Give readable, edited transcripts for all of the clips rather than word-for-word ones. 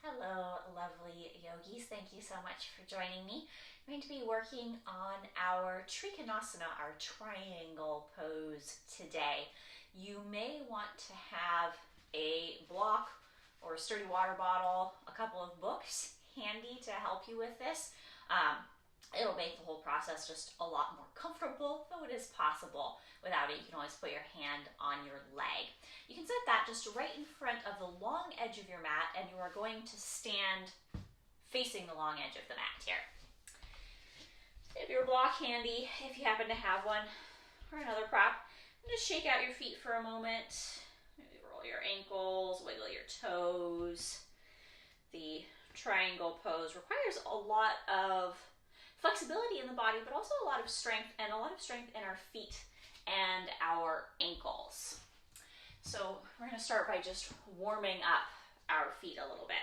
Hello, lovely yogis. Thank you so much for joining me. I'm going to be working on our Trikonasana, our triangle pose today. You may want to have a block or a sturdy water bottle, a couple of books handy to help you with this. It'll make the whole process just a lot more comfortable, though it is possible without it. You can always put your hand on your leg. You can set that just right in front of the long edge of your mat, and you are going to stand facing the long edge of the mat here. If your block handy, if you happen to have one, or another prop, and just shake out your feet for a moment. Maybe roll your ankles, wiggle your toes. The triangle pose requires a lot of flexibility in the body, but also a lot of strength, and a lot of strength in our feet and our ankles. So we're going to start by just warming up our feet a little bit.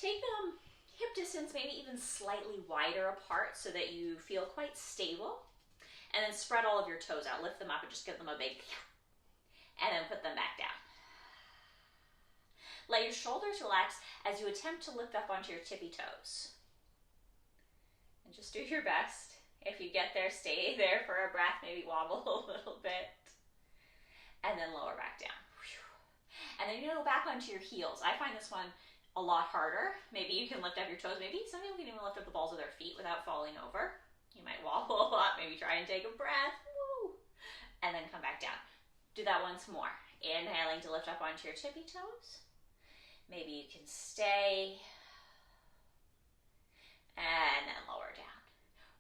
Take them hip distance, maybe even slightly wider apart so that you feel quite stable. And then spread all of your toes out. Lift them up and just give them a big, and then put them back down. Let your shoulders relax as you attempt to lift up onto your tippy toes. And just do your best. If you get there, stay there for a breath, maybe wobble a little bit. And then lower back down. And then you're gonna go back onto your heels. I find this one a lot harder. Maybe you can lift up your toes. Maybe some people can even lift up the balls of their feet without falling over. You might wobble a lot. Maybe try and take a breath. Woo! And then come back down. Do that once more. Inhaling to lift up onto your tippy toes. Maybe you can stay. And then lower down.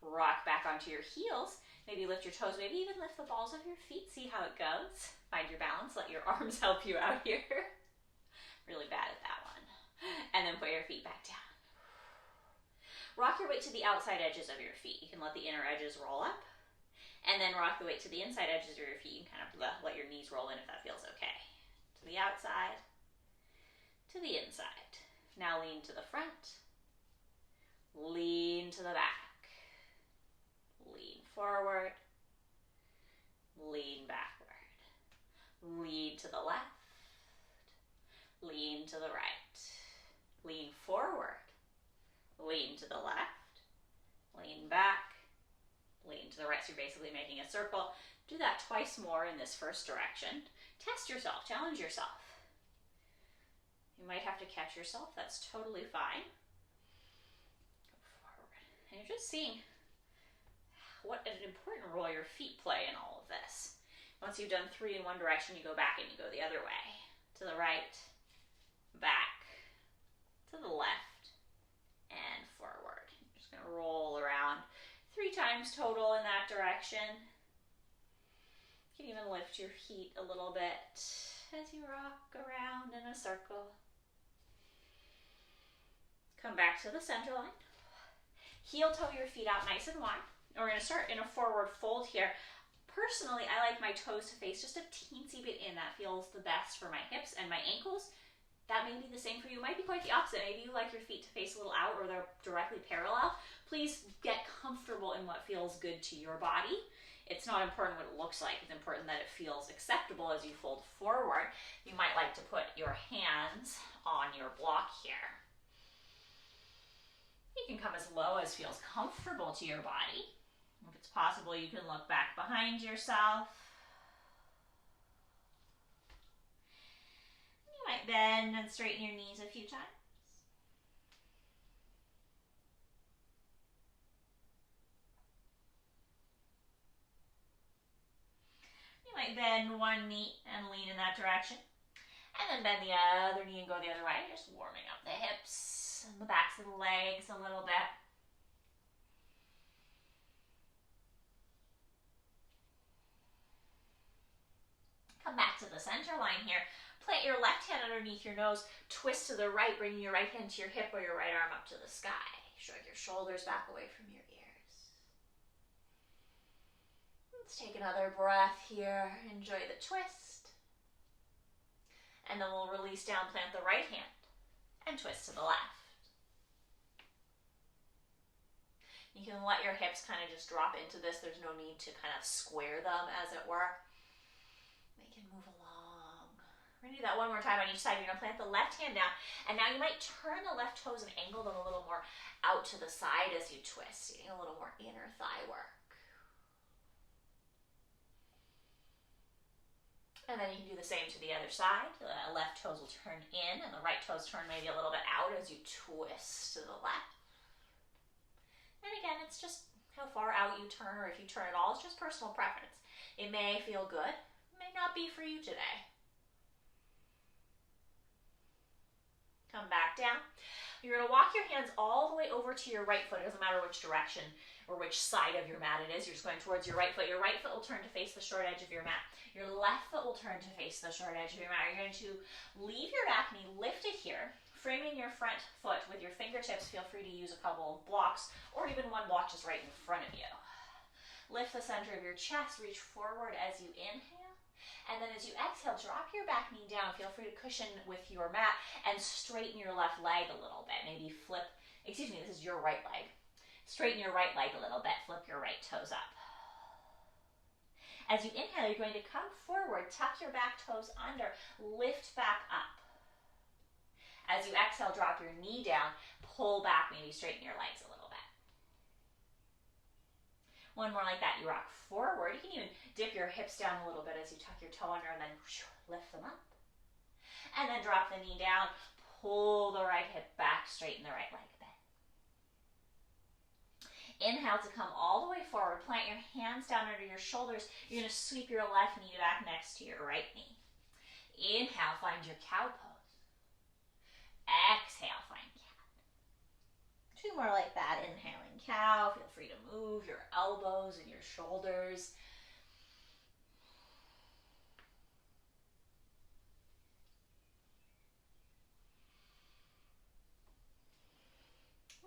Rock back onto your heels. Maybe lift your toes, maybe even lift the balls of your feet. See how it goes. Find your balance, let your arms help you out here. Really bad at that one. And then put your feet back down. Rock your weight to the outside edges of your feet. You can let the inner edges roll up. And then rock the weight to the inside edges of your feet. You can kind of let your knees roll in if that feels okay. To the outside, to the inside. Now lean to the front. Lean to the back. Lean forward. Lean backward. Lean to the left. Lean to the right. Lean forward. Lean to the left. Lean back. Lean to the right. So you're basically making a circle. Do that twice more in this first direction. Test yourself. Challenge yourself. You might have to catch yourself. That's totally fine. And you're just seeing what an important role your feet play in all of this. Once you've done 3 in one direction, you go back and you go the other way. To the right, back, to the left, and forward. You're just going to roll around 3 times total in that direction. You can even lift your feet a little bit as you rock around in a circle. Come back to the center line. Heel toe your feet out nice and wide. And we're going to start in a forward fold here. Personally, I like my toes to face just a teensy bit in. That feels the best for my hips and my ankles. That may be the same for you. It might be quite the opposite. Maybe you like your feet to face a little out or they're directly parallel. Please get comfortable in what feels good to your body. It's not important what it looks like. It's important that it feels acceptable as you fold forward. You might like to put your hands on your block here. You can come as low as feels comfortable to your body. If it's possible, you can look back behind yourself. You might bend and straighten your knees a few times. You might bend one knee and lean in that direction. And then bend the other knee and go the other way. Just warming up the hips and the backs of the legs a little bit. Come back to the center line here. Plant your left hand underneath your nose. Twist to the right, bringing your right hand to your hip or your right arm up to the sky. Shrug your shoulders back away from your ears. Let's take another breath here. Enjoy the twist. And then we'll release down, plant the right hand, and twist to the left. You can let your hips kind of just drop into this. There's no need to kind of square them, as it were. They can move along We're gonna do that one more time on each side. You're gonna plant the left hand down, and now you might turn the left toes and angle them a little more out to the side as you twist, getting a little more inner thigh work. And then you can do the same to the other side. The left toes will turn in, and the right toes turn maybe a little bit out as you twist to the left. And again, it's just how far out you turn, or if you turn at all, it's just personal preference. It may feel good, it may not be for you today. Come back down. You're going to walk your hands all the way over to your right foot. It doesn't matter which direction or which side of your mat it is. You're just going towards your right foot. Your right foot will turn to face the short edge of your mat. Your left foot will turn to face the short edge of your mat. You're going to leave your back knee lifted here, framing your front foot with your fingertips. Feel free to use a couple of blocks, or even one block just right in front of you. Lift the center of your chest. Reach forward as you inhale. And then as you exhale, drop your back knee down. Feel free to cushion with your mat and straighten your left leg a little bit. Maybe flip, this is your right leg. Straighten your right leg a little bit. Flip your right toes up. As you inhale, you're going to come forward, tuck your back toes under, lift back up. As you exhale, drop your knee down, pull back, maybe straighten your legs a little bit. One more like that. You rock forward. You can even dip your hips down a little bit as you tuck your toe under, and then lift them up. And then drop the knee down, pull the right hip back, straighten the right leg a bit. Inhale to come all the way forward. Plant your hands down under your shoulders. You're going to sweep your left knee back next to your right knee. Inhale, find your cow pose. Exhale, find cat. Two more like that. Inhaling cow. Feel free to move your elbows and your shoulders.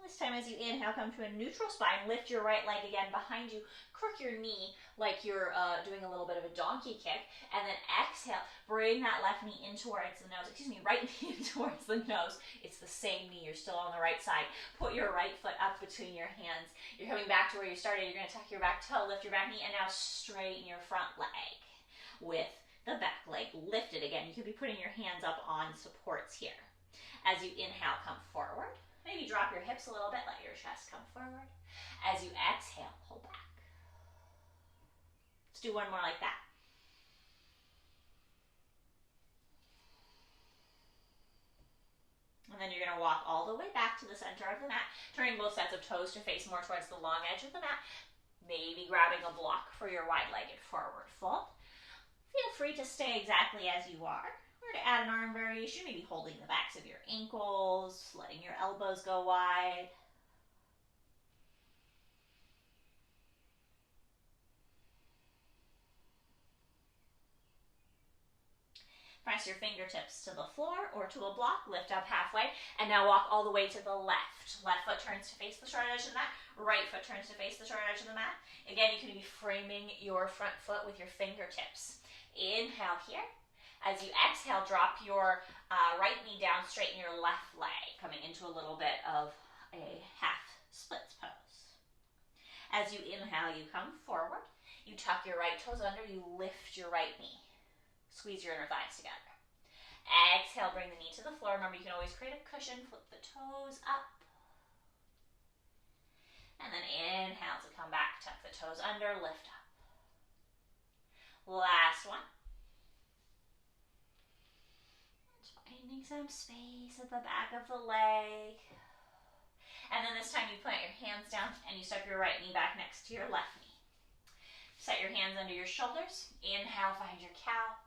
This time as you inhale, come to a neutral spine. Lift your right leg again behind you. Crook your knee like you're doing a little bit of a donkey kick. And then exhale. Bring that left knee in towards the nose. Right knee in towards the nose. It's the same knee. You're still on the right side. Put your right foot up between your hands. You're coming back to where you started. You're going to tuck your back toe, lift your back knee, and now straighten your front leg with the back leg lifted again. You could be putting your hands up on supports here. As you inhale, come forward. Maybe drop your hips a little bit, let your chest come forward. As you exhale, pull back. Let's do one more like that. And then you're going to walk all the way back to the center of the mat, turning both sets of toes to face more towards the long edge of the mat. Maybe grabbing a block for your wide-legged forward fold. Feel free to stay exactly as you are. Or to add an arm variation, maybe holding the backs of your ankles, letting your elbows go wide. Press your fingertips to the floor or to a block, lift up halfway, and now walk all the way to the left. Left foot turns to face the short edge of the mat, right foot turns to face the short edge of the mat. Again, you can be framing your front foot with your fingertips. Inhale here. As you exhale, drop your right knee down, straighten your left leg, coming into a little bit of a half splits pose. As you inhale, you come forward, you tuck your right toes under, you lift your right knee. Squeeze your inner thighs together. Exhale, bring the knee to the floor. Remember, you can always create a cushion, flip the toes up. And then inhale to come back, tuck the toes under, lift up. Last one. Finding some space at the back of the leg. And then this time you plant your hands down and you step your right knee back next to your left knee. Set your hands under your shoulders. Inhale, find your cow.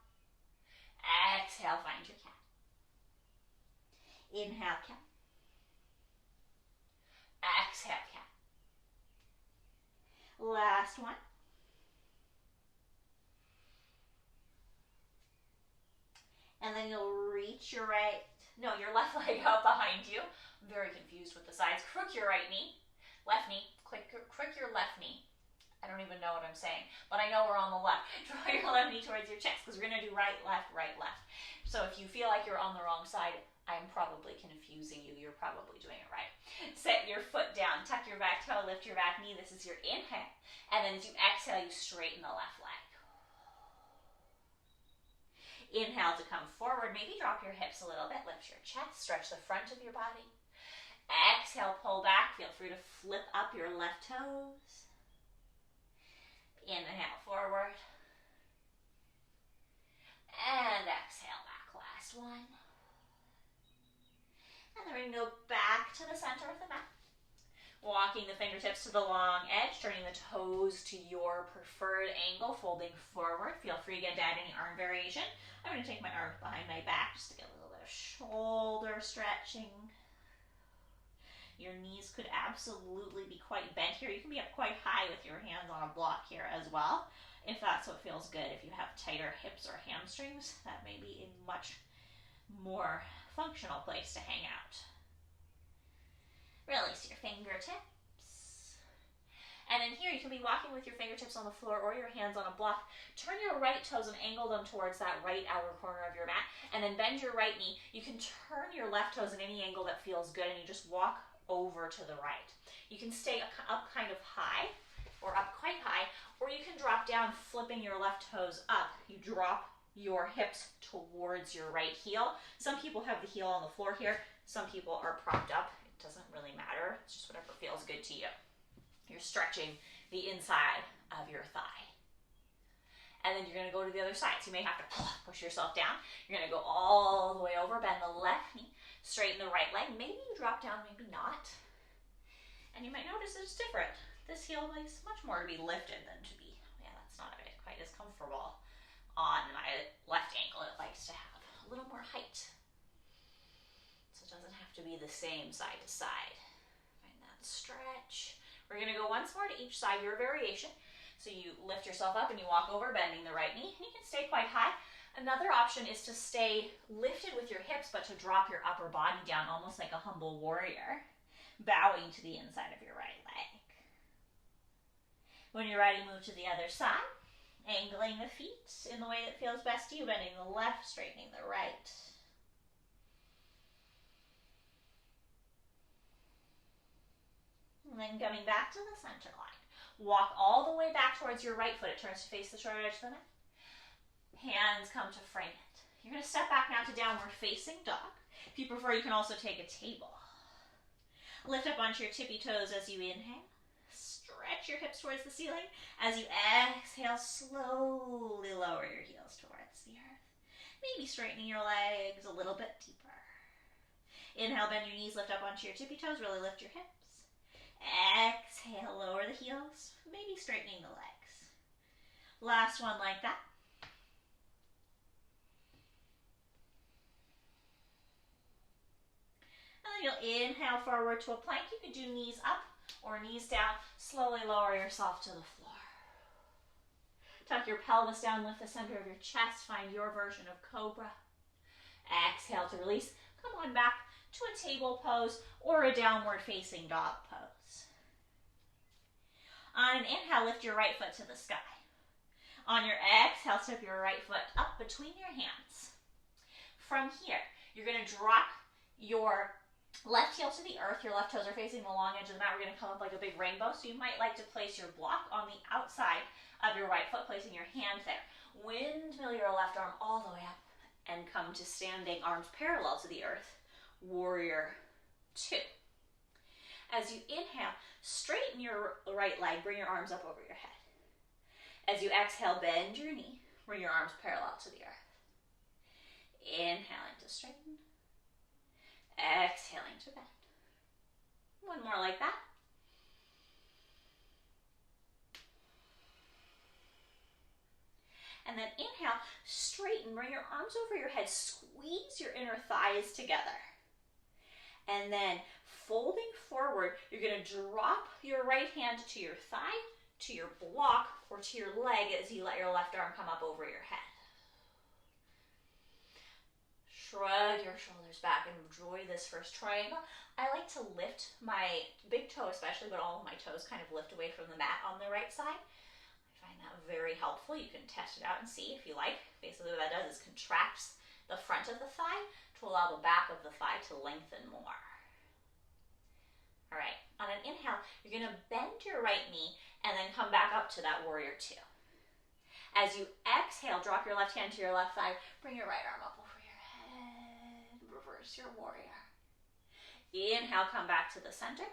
Exhale, find your cat. Inhale, cat. Exhale, cat. Last one. And then you'll reach your left leg out behind you. I'm very confused with the sides. Crook your right knee, left knee, crook your left knee. I don't even know what I'm saying, but I know we're on the left. Draw your left knee towards your chest because we're going to do right, left, right, left. So if you feel like you're on the wrong side, I'm probably confusing you. You're probably doing it right. Set your foot down, tuck your back toe, lift your back knee. This is your inhale. And then as you exhale, you straighten the left leg. Inhale to come forward. Maybe drop your hips a little bit. Lift your chest. Stretch the front of your body. Exhale, pull back. Feel free to flip up your left toes. Inhale, forward. And exhale back. Last one. And then we're going to go back to the center of the mat. Walking the fingertips to the long edge, turning the toes to your preferred angle, folding forward. Feel free again to add any arm variation. I'm going to take my arms behind my back just to get a little bit of shoulder stretching. Your knees could absolutely be quite bent here. You can be up quite high with your hands on a block here as well, if that's what feels good. If you have tighter hips or hamstrings, that may be a much more functional place to hang out. Release your fingertips. And in here, you can be walking with your fingertips on the floor or your hands on a block. Turn your right toes and angle them towards that right outer corner of your mat. And then bend your right knee. You can turn your left toes in any angle that feels good, and you just walk over to the right. You can stay up kind of high or up quite high, or you can drop down, flipping your left toes up. You drop your hips towards your right heel. Some people have the heel on the floor here. Some people are propped up. Doesn't really matter. It's just whatever feels good to you. You're stretching the inside of your thigh. And then you're going to go to the other side. So you may have to push yourself down. You're going to go all the way over, bend the left knee, straighten the right leg. Maybe you drop down, maybe not. And you might notice it's different. This heel likes much more to be lifted than to be, yeah, that's not quite as comfortable on my left ankle. It likes to have a little more height. So it doesn't have to be the same side to side. Find that stretch. We're going to go once more to each side, your variation. So you lift yourself up and you walk over, bending the right knee. And you can stay quite high. Another option is to stay lifted with your hips, but to drop your upper body down, almost like a humble warrior, bowing to the inside of your right leg. When you're ready, move to the other side, angling the feet in the way that feels best to you, bending the left, straightening the right. And then coming back to the center line. Walk all the way back towards your right foot. It turns to face the short edge of the mat. Hands come to frame it. You're going to step back now to downward facing dog. If you prefer, you can also take a table. Lift up onto your tippy toes as you inhale. Stretch your hips towards the ceiling. As you exhale, slowly lower your heels towards the earth. Maybe straightening your legs a little bit deeper. Inhale, bend your knees, lift up onto your tippy toes. Really lift your hips. Exhale, lower the heels, maybe straightening the legs. Last one like that. And then you'll inhale forward to a plank. You can do knees up or knees down. Slowly lower yourself to the floor. Tuck your pelvis down, lift the center of your chest. Find your version of cobra. Exhale to release. Come on back to a table pose or a downward facing dog pose. On an inhale, lift your right foot to the sky. On your exhale, step your right foot up between your hands. From here, you're going to drop your left heel to the earth. Your left toes are facing the long edge of the mat. We're going to come up like a big rainbow. So you might like to place your block on the outside of your right foot, placing your hand there. Windmill your left arm all the way up and come to standing, arms parallel to the earth. Warrior 2. As you inhale, straighten your right leg, bring your arms up over your head. As you exhale, bend your knee, bring your arms parallel to the earth. Inhaling to straighten, exhaling to bend. One more like that. And then inhale, straighten, bring your arms over your head, squeeze your inner thighs together. And then folding forward, you're going to drop your right hand to your thigh, to your block, or to your leg as you let your left arm come up over your head. Shrug your shoulders back and enjoy this first triangle. I like to lift my big toe especially, but all of my toes kind of lift away from the mat on the right side. I find that very helpful. You can test it out and see if you like. Basically what that does is contracts the front of the thigh to allow the back of the thigh to lengthen more. All right, on an inhale, you're going to bend your right knee and then come back up to that warrior 2. As you exhale, drop your left hand to your left thigh. Bring your right arm up over your head. Reverse your warrior. Inhale, come back to the center.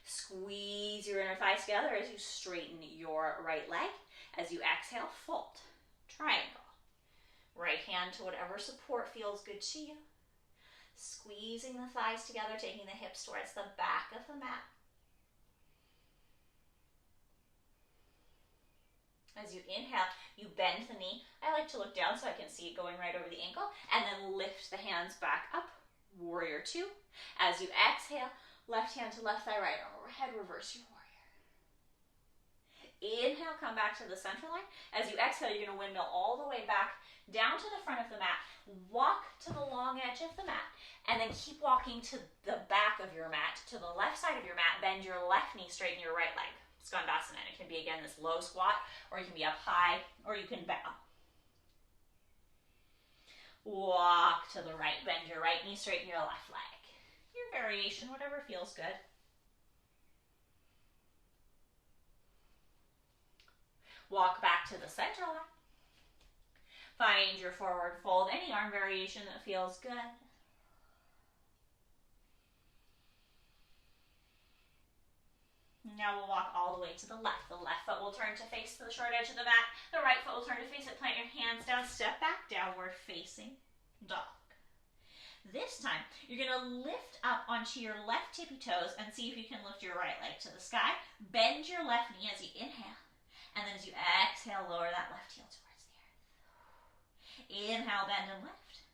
Squeeze your inner thighs together as you straighten your right leg. As you exhale, fold. Triangle. Right hand to whatever support feels good to you. Squeezing the thighs together, taking the hips towards the back of the mat. As you inhale, you bend the knee. I like to look down so I can see it going right over the ankle, and then lift the hands back up. Warrior two. As you exhale, left hand to left thigh, right arm overhead, reverse your warrior. Inhale, come back to the center line. As you exhale, you're going to windmill all the way back down to the front of the mat. Walk to the long edge of the mat, and then keep walking to the back of your mat, to the left side of your mat. Bend your left knee, straighten your right leg. Skandasana. It can be, again, this low squat, or you can be up high, or you can bow. Walk to the right, bend your right knee, straighten your left leg. Your variation, whatever feels good. Walk back to the center line. Find your forward fold, any arm variation that feels good. Now we'll walk all the way to the left. The left foot will turn to face the short edge of the mat. The right foot will turn to face it. Plant your hands down, step back, downward facing dog. This time, you're going to lift up onto your left tippy toes and see if you can lift your right leg to the sky. Bend your left knee as you inhale. And then as you exhale, lower that left heel towards the earth. Inhale, bend and lift.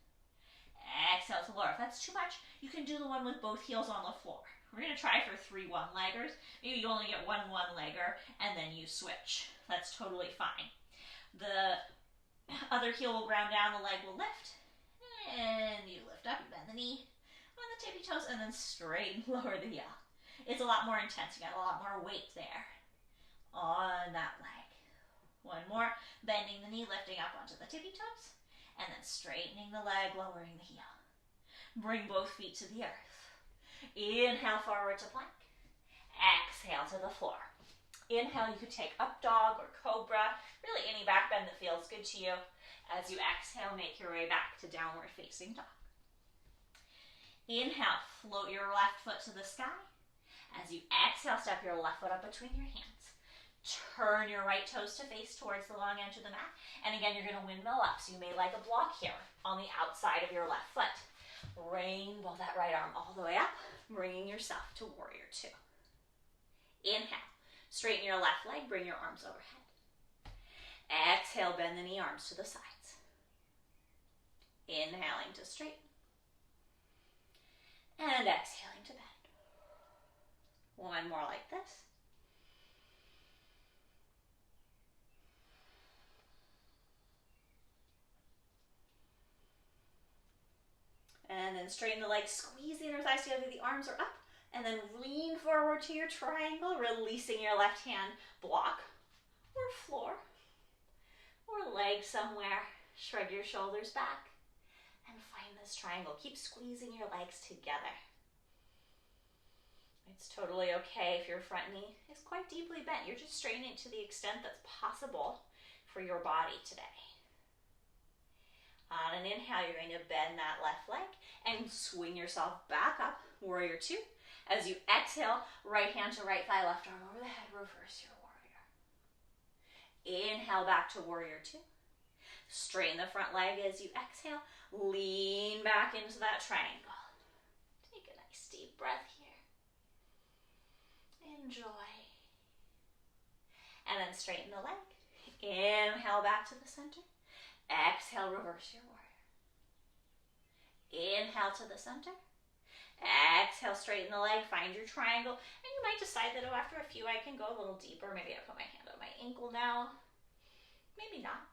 Exhale to lower. If that's too much, you can do the one with both heels on the floor. We're going to try for 3 one-leggers. Maybe you only get one one-legger, and then you switch. That's totally fine. The other heel will ground down, the leg will lift, and you lift up, you bend the knee on the tippy toes, and then straighten, lower the heel. It's a lot more intense. You got a lot more weight there on that leg. One more, bending the knee, lifting up onto the tippy toes, and then straightening the leg, lowering the heel. Bring both feet to the earth. Inhale forward to plank. Exhale to the floor. Inhale, you could take up dog or cobra, really any back bend that feels good to you. As you exhale, make your way back to downward facing dog. Inhale, float your left foot to the sky. As you exhale, step your left foot up between your hands. Turn your right toes to face towards the long edge of the mat. And again, you're going to windmill up. So you may like a block here on the outside of your left foot. Rainbow that right arm all the way up, bringing yourself to warrior two. Inhale, straighten your left leg, bring your arms overhead. Exhale, bend the knee, arms to the sides. Inhaling to straighten. And exhaling to bend. One more like this. And then straighten the legs, squeeze the inner thighs together, the arms are up, and then lean forward to your triangle, releasing your left hand, block, or floor, or leg somewhere. Shrug your shoulders back, and find this triangle. Keep squeezing your legs together. It's totally okay if your front knee is quite deeply bent. You're just straightening it to the extent that's possible for your body today. On an inhale, you're going to bend that left leg and swing yourself back up, warrior two. As you exhale, right hand to right thigh, left arm over the head, reverse your warrior. Inhale back to warrior two. Straighten the front leg as you exhale. Lean back into that triangle. Take a nice deep breath here. Enjoy. And then straighten the leg. Inhale back to the center. Exhale, reverse your warrior. Inhale to the center. Exhale, straighten the leg, find your triangle. And you might decide that, oh, after a few I can go a little deeper. Maybe I put my hand on my ankle now. Maybe not.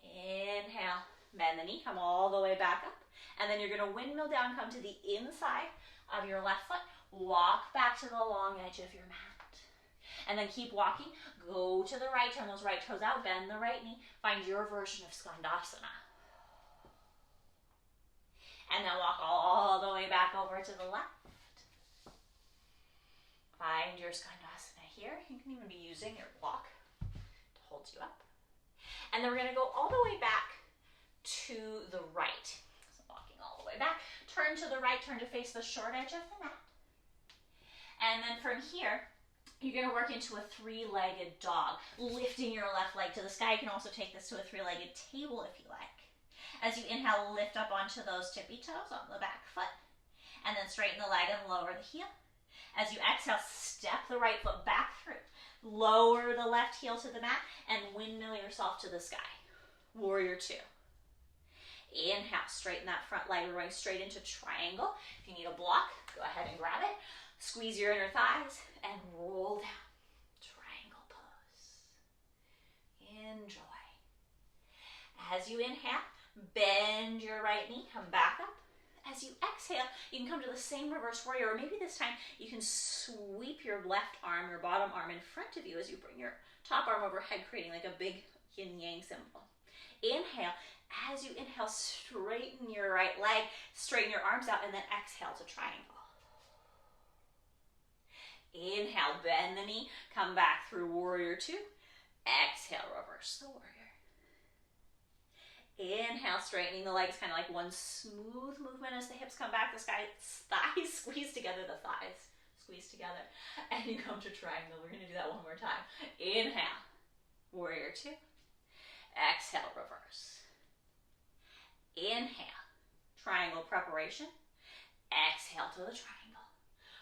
Inhale, bend the knee, come all the way back up. And then you're going to windmill down, come to the inside of your left foot. Walk back to the long edge of your mat. And then keep walking. Go to the right, turn those right toes out, bend the right knee. Find your version of Skandasana. And then walk all the way back over to the left. Find your Skandasana here. You can even be using your block holds you up. And then we're going to go all the way back to the right. So walking all the way back. Turn to the right, turn to face the short edge of the mat. And then from here, you're going to work into a three-legged dog, lifting your left leg to the sky. You can also take this to a three-legged table if you like. As you inhale, lift up onto those tippy toes on the back foot, and then straighten the leg and lower the heel. As you exhale, step the right foot back through. Lower the left heel to the mat and windmill yourself to the sky. Warrior two. Inhale, straighten that front leg. We're going straight into triangle. If you need a block, go ahead and grab it. Squeeze your inner thighs and roll down. Triangle pose. Enjoy. As you inhale, bend your right knee, come back up. As you exhale, you can come to the same reverse warrior, or maybe this time you can sweep your left arm, your bottom arm in front of you as you bring your top arm overhead, creating like a big yin-yang symbol. Inhale. As you inhale, straighten your right leg, straighten your arms out, and then exhale to triangle. Inhale, bend the knee, come back through warrior two. Exhale, reverse the warrior. Inhale, straightening the legs, kind of like one smooth movement as the hips come back, the thighs squeeze together, the thighs squeeze together, and you come to triangle. We're going to do that one more time. Inhale, warrior two. Exhale, reverse. Inhale, triangle preparation. Exhale to the triangle.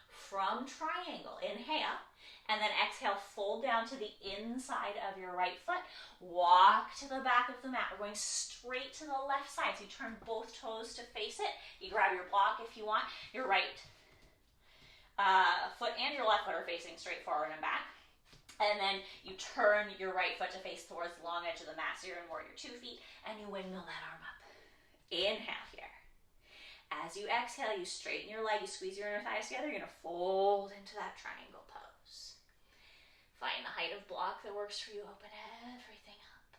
From triangle, inhale, and then exhale, fold down to the inside of your right foot. Walk to the back of the mat. We're going straight to the left side. So you turn both toes to face it. You grab your block if you want. Your right foot and your left foot are facing straight forward and back. And then you turn your right foot to face towards the long edge of the mat. So you're in warrior 2 feet, and you windmill that arm up. Inhale here. As you exhale, you straighten your leg, you squeeze your inner thighs together, you're going to fold into that triangle pose. Find the height of block that works for you, open everything up.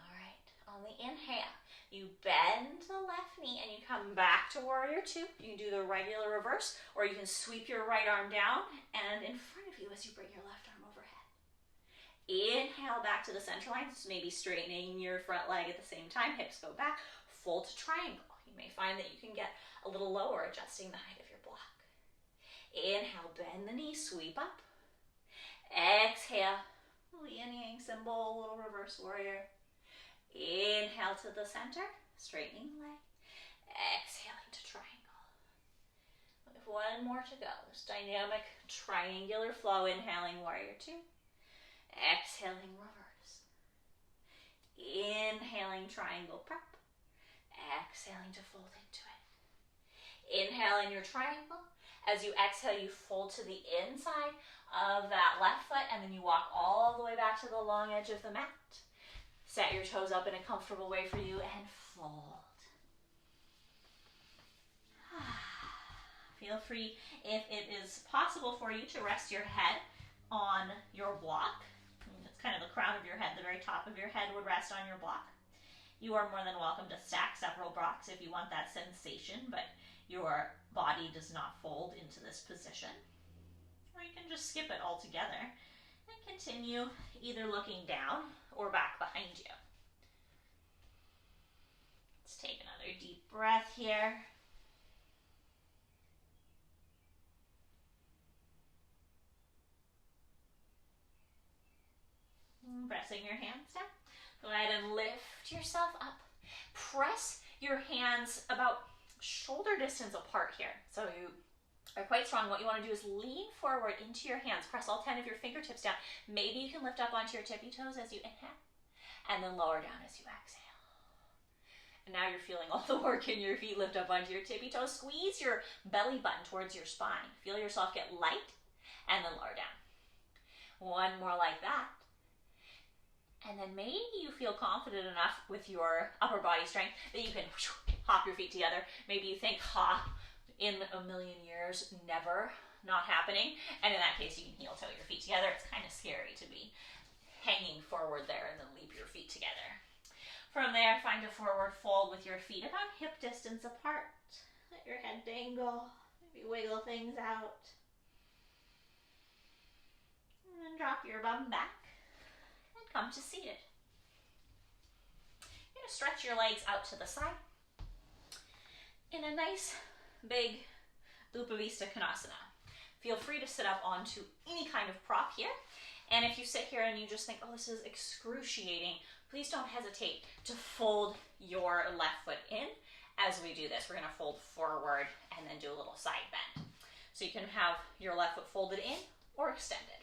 All right, on the inhale, you bend the left knee and you come back to warrior 2. You can do the regular reverse, or you can sweep your right arm down and in front of you as you bring your left arm overhead. Inhale back to the center line, so maybe straightening your front leg at the same time, hips go back. Fold to triangle. You may find that you can get a little lower, adjusting the height of your block. Inhale, bend the knee, sweep up. Exhale, little yin-yang symbol, little reverse warrior. Inhale to the center, straightening the leg. Exhaling to triangle. We have one more to go. This dynamic triangular flow, inhaling warrior 2. Exhaling reverse. Inhaling triangle prep. Exhaling to fold into it. Inhale in your triangle. As you exhale, you fold to the inside of that left foot, and then you walk all the way back to the long edge of the mat. Set your toes up in a comfortable way for you and fold. Feel free, if it is possible for you, to rest your head on your block. It's kind of the crown of your head, the very top of your head would rest on your block. You are more than welcome to stack several blocks if you want that sensation, but your body does not fold into this position. Or you can just skip it altogether and continue either looking down or back behind you. Let's take another deep breath here. Pressing your hands down. Go ahead and lift yourself up. Press your hands about shoulder distance apart here. So you are quite strong. What you want to do is lean forward into your hands. Press all 10 of your fingertips down. Maybe you can lift up onto your tippy toes as you inhale, and then lower down as you exhale. And now you're feeling all the work in your feet. Lift up onto your tippy toes. Squeeze your belly button towards your spine. Feel yourself get light, and then lower down. One more like that. And then maybe you feel confident enough with your upper body strength that you can hop your feet together. Maybe you think, in a million years, never, not happening. And in that case, you can heel toe your feet together. It's kind of scary to be hanging forward there and then leap your feet together. From there, find a forward fold with your feet about hip distance apart. Let your head dangle. Maybe wiggle things out. And then drop your bum back and come to seated. You're going to stretch your legs out to the side in a nice big Uttanasana. Feel free to sit up onto any kind of prop here. And if you sit here and you just think, oh, this is excruciating, please don't hesitate to fold your left foot in as we do this. We're going to fold forward and then do a little side bend. So you can have your left foot folded in or extended.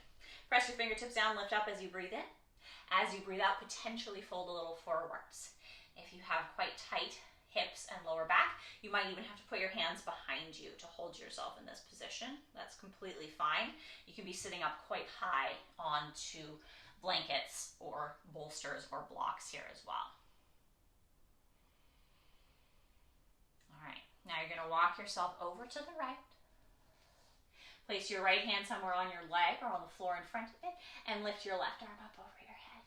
Press your fingertips down, lift up as you breathe in. As you breathe out, potentially fold a little forwards. If you have quite tight hips and lower back, you might even have to put your hands behind you to hold yourself in this position. That's completely fine. You can be sitting up quite high onto blankets or bolsters or blocks here as well. All right, now you're going to walk yourself over to the right. Place your right hand somewhere on your leg or on the floor in front of it and lift your left arm up over your head.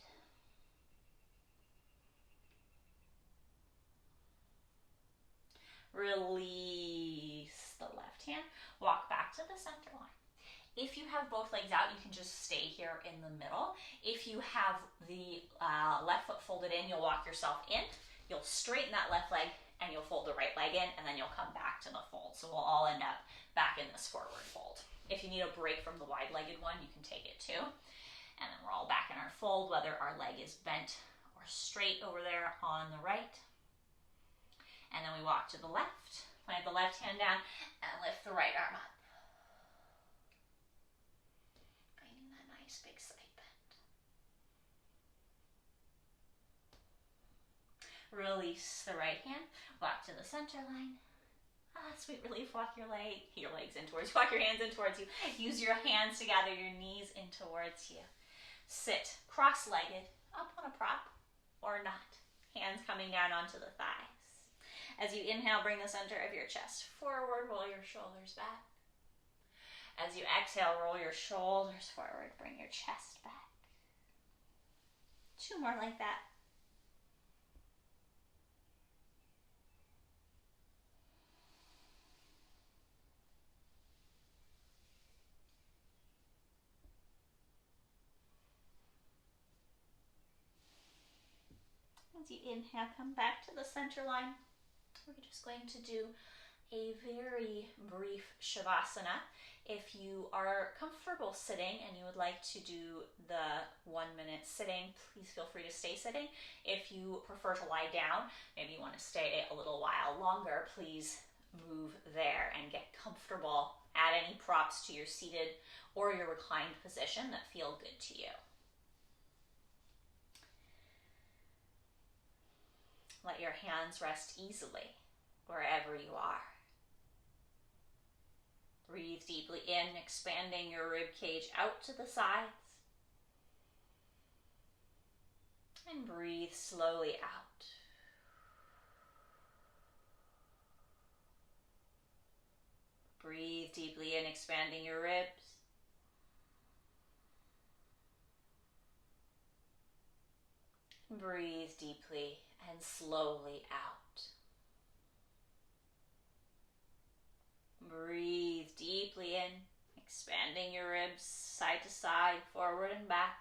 Release the left hand. Walk back to the center line. If you have both legs out, you can just stay here in the middle. If you have the left foot folded in, you'll walk yourself in. You'll straighten that left leg and you'll fold the right leg in, and then you'll come back to the fold. So we'll all end up back in this forward fold. If you need a break from the wide-legged one, you can take it too. And then we're all back in our fold, whether our leg is bent or straight over there on the right. And then we walk to the left, plant the left hand down, and lift the right arm up. Finding that nice big side bend. Release the right hand, walk to the center line. Sweet relief, walk your legs in towards you, walk your hands in towards you. Use your hands to gather your knees in towards you. Sit cross-legged up on a prop or not. Hands coming down onto the thighs. As you inhale, bring the center of your chest forward, roll your shoulders back. As you exhale, roll your shoulders forward, bring your chest back. 2 more like that. As you inhale, come back to the center line. We're just going to do a very brief Shavasana. If you are comfortable sitting and you would like to do the 1 minute sitting, please feel free to stay sitting. If you prefer to lie down, maybe you want to stay a little while longer, please move there and get comfortable. Add any props to your seated or your reclined position that feel good to you. Let your hands rest easily wherever you are. Breathe deeply in, expanding your rib cage out to the sides. And breathe slowly out. Breathe deeply in, expanding your ribs. Breathe deeply and slowly out. Breathe deeply in, expanding your ribs side to side, forward and back.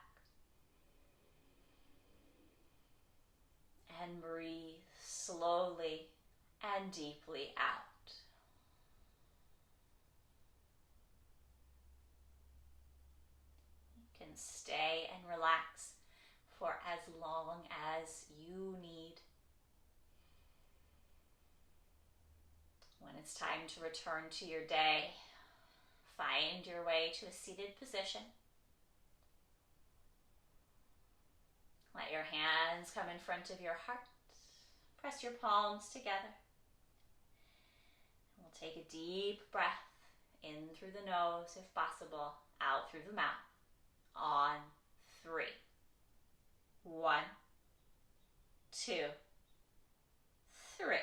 And breathe slowly and deeply out. You can stay and relax for as long as you need. When it's time to return to your day, find your way to a seated position. Let your hands come in front of your heart. Press your palms together. We'll take a deep breath in through the nose if possible, out through the mouth. On 3. 1, 2, 3.